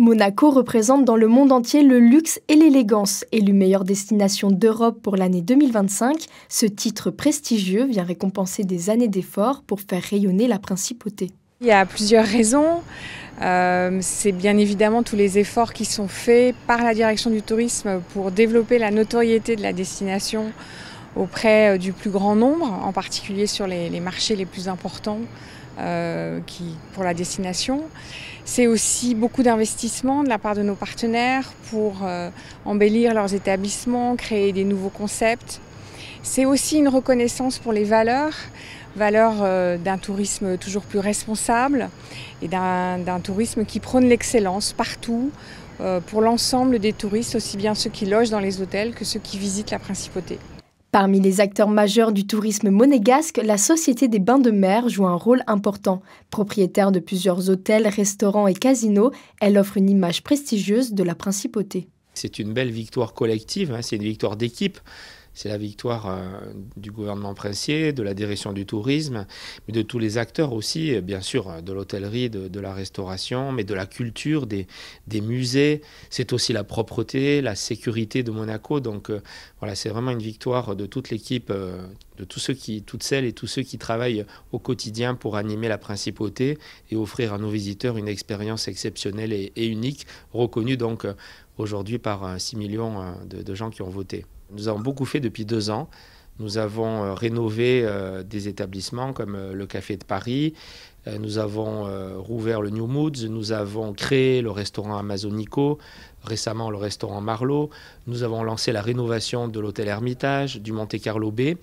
Monaco représente dans le monde entier le luxe et l'élégance. Élu meilleure destination d'Europe pour l'année 2025, ce titre prestigieux vient récompenser des années d'efforts pour faire rayonner la principauté. Il y a plusieurs raisons. C'est bien évidemment tous les efforts qui sont faits par la direction du tourisme pour développer la notoriété de la destination auprès du plus grand nombre, en particulier sur les marchés les plus importants pour la destination. C'est aussi beaucoup d'investissements de la part de nos partenaires pour embellir leurs établissements, créer des nouveaux concepts. C'est aussi une reconnaissance pour les valeurs d'un tourisme toujours plus responsable et d'un tourisme qui prône l'excellence partout pour l'ensemble des touristes, aussi bien ceux qui logent dans les hôtels que ceux qui visitent la principauté. Parmi les acteurs majeurs du tourisme monégasque, la Société des Bains de Mer joue un rôle important. Propriétaire de plusieurs hôtels, restaurants et casinos, elle offre une image prestigieuse de la principauté. C'est une belle victoire collective, c'est une victoire d'équipe. C'est la victoire du gouvernement princier, de la direction du tourisme, mais de tous les acteurs aussi, bien sûr, de l'hôtellerie, de la restauration, mais de la culture, des musées. C'est aussi la propreté, la sécurité de Monaco. Donc voilà, c'est vraiment une victoire de toute l'équipe, de toutes celles et tous ceux qui travaillent au quotidien pour animer la principauté et offrir à nos visiteurs une expérience exceptionnelle et unique, reconnue donc aujourd'hui par 6 millions de gens qui ont voté. Nous avons beaucoup fait depuis 2 ans. Nous avons rénové des établissements comme le Café de Paris. Nous avons rouvert le New Moods. Nous avons créé le restaurant Amazonico. Récemment, le restaurant Marlot. Nous avons lancé la rénovation de l'hôtel Hermitage, du Monte Carlo Bay.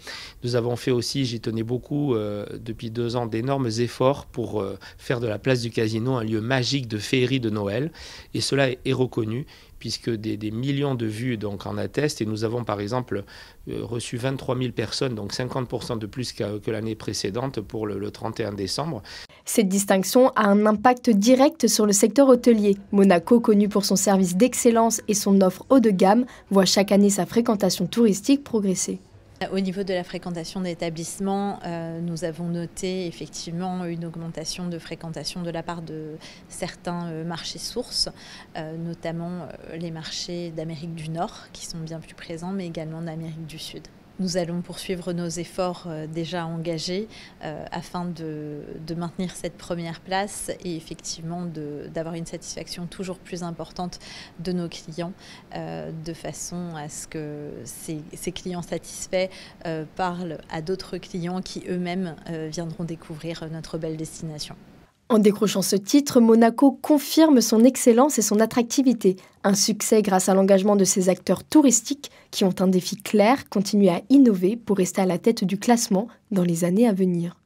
Nous avons fait aussi, j'y tenais beaucoup, depuis 2 ans, d'énormes efforts pour faire de la place du Casino un lieu magique de féerie de Noël. Et cela est reconnu, puisque des millions de vues donc, en attestent. Et nous avons par exemple reçu 23 000 personnes, donc 50% de plus que l'année précédente pour le 31 décembre. Cette distinction a un impact direct sur le secteur hôtelier. Monaco, connu pour son service d'excellence et son offre haut de gamme, voit chaque année sa fréquentation touristique progresser. Au niveau de la fréquentation d'établissements, nous avons noté effectivement une augmentation de fréquentation de la part de certains marchés sources, notamment les marchés d'Amérique du Nord qui sont bien plus présents, mais également d'Amérique du Sud. Nous allons poursuivre nos efforts déjà engagés afin de maintenir cette première place et effectivement d'avoir une satisfaction toujours plus importante de nos clients de façon à ce que ces clients satisfaits parlent à d'autres clients qui eux-mêmes viendront découvrir notre belle destination. En décrochant ce titre, Monaco confirme son excellence et son attractivité. Un succès grâce à l'engagement de ses acteurs touristiques qui ont un défi clair, continuer à innover pour rester à la tête du classement dans les années à venir.